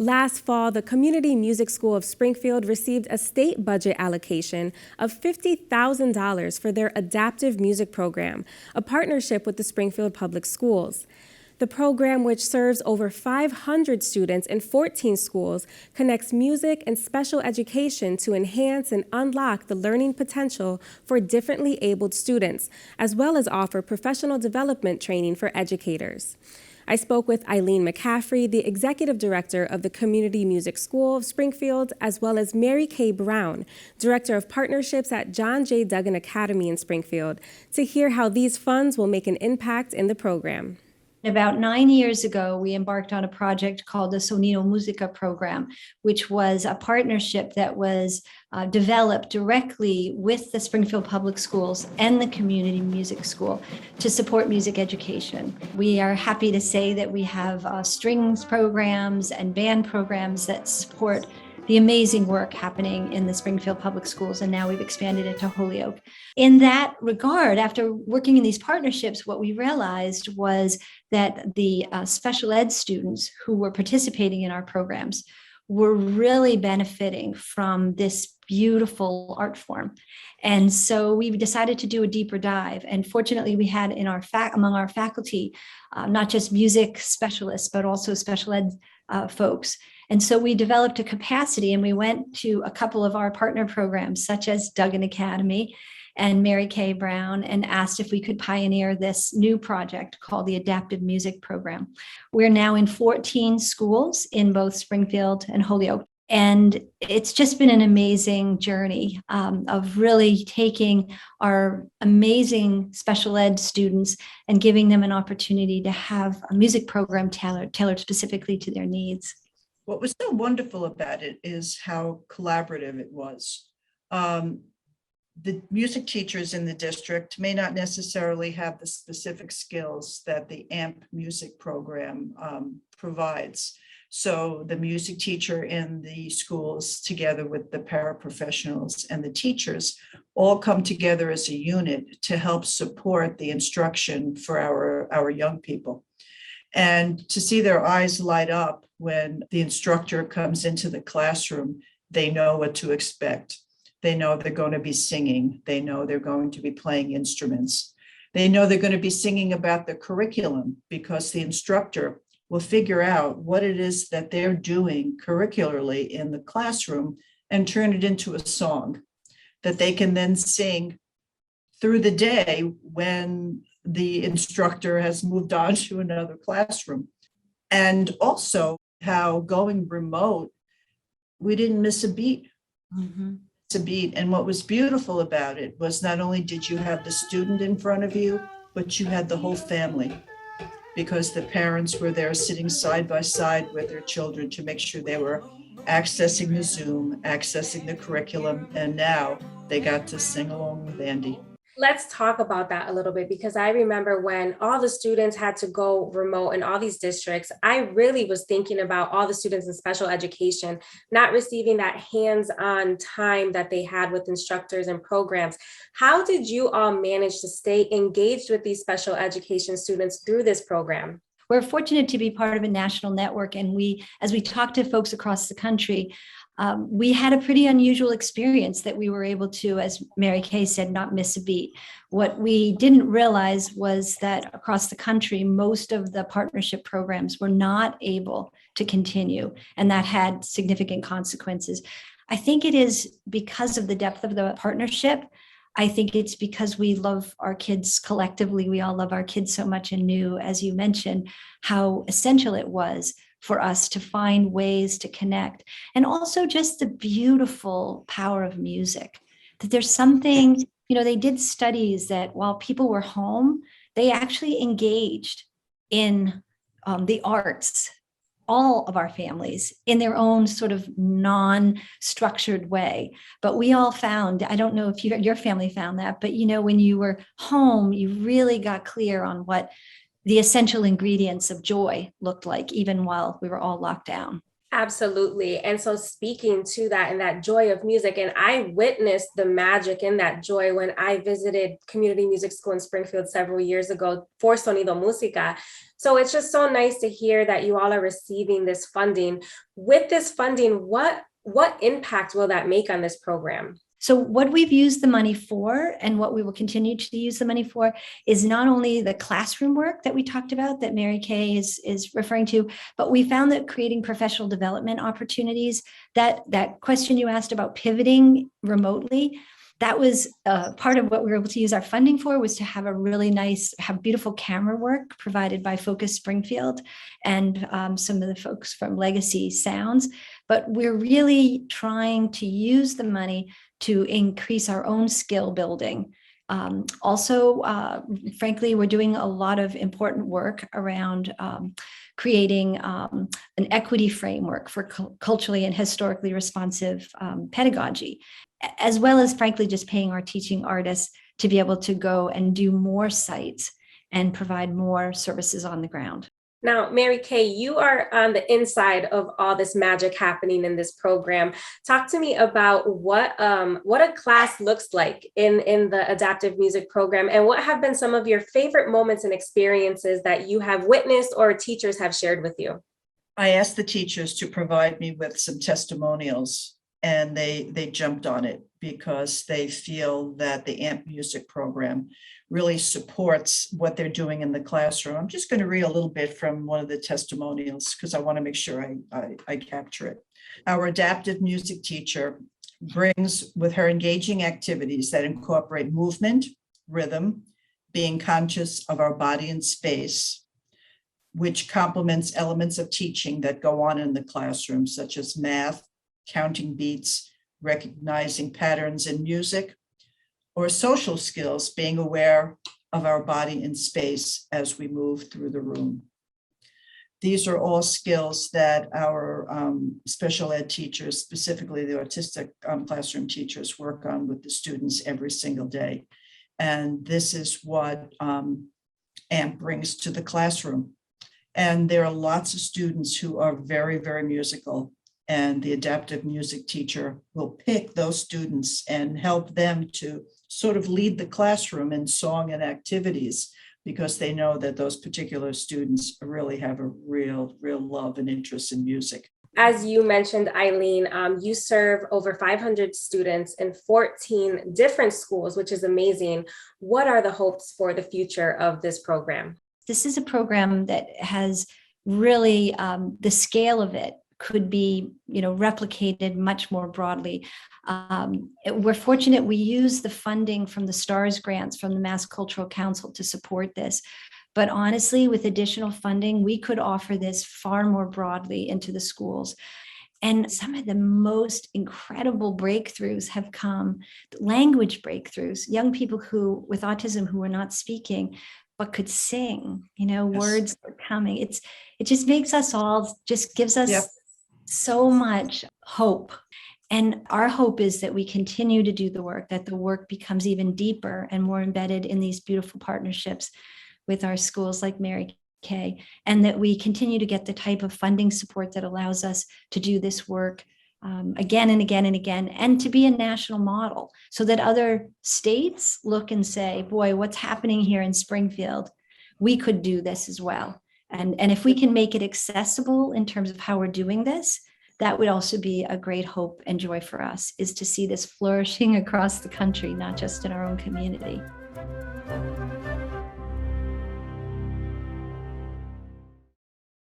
Last fall, the Community Music School of Springfield received a state budget allocation of $50,000 for their adaptive music program, a partnership with the Springfield Public Schools. The program, which serves over 500 students in 14 schools, connects music and special education to enhance and unlock the learning potential for differently abled students, as well as offer professional development training for educators. I spoke with Eileen McCaffery, the executive director of the Community Music School of Springfield, as well as Mary Kay Brown, director of partnerships at John J. Duggan Academy in Springfield, to hear how these funds will make an impact in the program. About 9 years ago, we embarked on a project called the Sonido Musica program, which was a partnership that was developed directly with the Springfield Public Schools and the Community Music School to support music education. We are happy to say that we have strings programs and band programs that support the amazing work happening in the Springfield Public Schools, and now we've expanded it to Holyoke. In that regard, after working in these partnerships, what we realized was that the special ed students who were participating in our programs were really benefiting from this beautiful art form. And so we decided to do a deeper dive. And fortunately, we had in our among our faculty, not just music specialists, but also special ed folks. And so we developed a capacity, and we went to a couple of our partner programs, such as Duggan Academy and Mary Kay Brown, and asked if we could pioneer this new project called the Adaptive Music Program. We're now in 14 schools in both Springfield and Holyoke. And it's just been an amazing journey of really taking our amazing special ed students and giving them an opportunity to have a music program tailored specifically to their needs. What was so wonderful about it is how collaborative it was. The music teachers in the district may not necessarily have the specific skills that the AMP music program provides. So the music teacher in the schools, together with the paraprofessionals and the teachers, all come together as a unit to help support the instruction for our young people. And to see their eyes light up when the instructor comes into the classroom, they know what to expect. They know they're going to be singing. They know they're going to be playing instruments. They know they're going to be singing about the curriculum because the instructor will figure out what it is that they're doing curricularly in the classroom and turn it into a song that they can then sing through the day when the instructor has moved on to another classroom. And also how going remote, we didn't miss a beat. Mm-hmm. It's a beat. And what was beautiful about it was not only did you have the student in front of you, but you had the whole family, because the parents were there sitting side by side with their children to make sure they were accessing the Zoom, accessing the curriculum, and now they got to sing along with Andy. Let's talk about that a little bit, because I remember when all the students had to go remote in all these districts, I really was thinking about all the students in special education not receiving that hands-on time that they had with instructors and programs. How did you all manage to stay engaged with these special education students through this program? We're fortunate to be part of a national network, and as we talk to folks across the country, we had a pretty unusual experience that we were able to, as Mary Kay said, not miss a beat. What we didn't realize was that across the country, most of the partnership programs were not able to continue, and that had significant consequences. I think it is because of the depth of the partnership. I think it's because we love our kids collectively. We all love our kids so much, and knew, as you mentioned, how essential it was for us to find ways to connect. And also just the beautiful power of music, that there's something, they did studies that while people were home, they actually engaged in the arts, all of our families, in their own sort of non-structured way. But we all found, I don't know if your family found that, but when you were home, you really got clear on what the essential ingredients of joy looked like, even while we were all locked down. Absolutely. And so speaking to that and that joy of music, and I witnessed the magic in that joy when I visited community music school in Springfield several years ago for Sonido Música. So it's just so nice to hear that you all are receiving this funding. With this funding, what impact will that make on this program? So what we've used the money for and what we will continue to use the money for is not only the classroom work that we talked about that Mary Kay is referring to, but we found that creating professional development opportunities, that question you asked about pivoting remotely, that was part of what we were able to use our funding for, was to have have beautiful camera work provided by Focus Springfield and some of the folks from Legacy Sounds. But we're really trying to use the money to increase our own skill building. Frankly, we're doing a lot of important work around creating an equity framework for culturally and historically responsive pedagogy, as well as, frankly, just paying our teaching artists to be able to go and do more sites and provide more services on the ground. Now, Mary Kay, you are on the inside of all this magic happening in this program. Talk to me about what a class looks like in the adaptive music program, and what have been some of your favorite moments and experiences that you have witnessed or teachers have shared with you. I asked the teachers to provide me with some testimonials, and they jumped on it because they feel that the AMP music program really supports what they're doing in the classroom. I'm just going to read a little bit from one of the testimonials because I want to make sure I capture it. Our adaptive music teacher brings with her engaging activities that incorporate movement, rhythm, being conscious of our body and space, which complements elements of teaching that go on in the classroom, such as math, counting beats, recognizing patterns in music, or social skills, being aware of our body and space as we move through the room. These are all skills that our special ed teachers, specifically the autistic classroom teachers, work on with the students every single day. And this is what AMP brings to the classroom. And there are lots of students who are very, very musical. And the adaptive music teacher will pick those students and help them to sort of lead the classroom in song and activities, because they know that those particular students really have a real love and interest in music. As you mentioned, Eileen, you serve over 500 students in 14 different schools, which is amazing. What are the hopes for the future of this program? This is a program that has really, the scale of it could be, replicated much more broadly. We're fortunate we use the funding from the STARS grants from the Mass Cultural Council to support this. But honestly, with additional funding, we could offer this far more broadly into the schools. And some of the most incredible breakthroughs have come, language breakthroughs, young people with autism who are not speaking, but could sing, yes. Words are coming. It just makes us all, just gives us so much hope. And our hope is that we continue to do the work, that the work becomes even deeper and more embedded in these beautiful partnerships with our schools like Mary Kay, and that we continue to get the type of funding support that allows us to do this work again and again and again, and to be a national model so that other states look and say, boy, what's happening here in Springfield? We could do this as well. And if we can make it accessible in terms of how we're doing this, that would also be a great hope and joy for us, is to see this flourishing across the country, not just in our own community.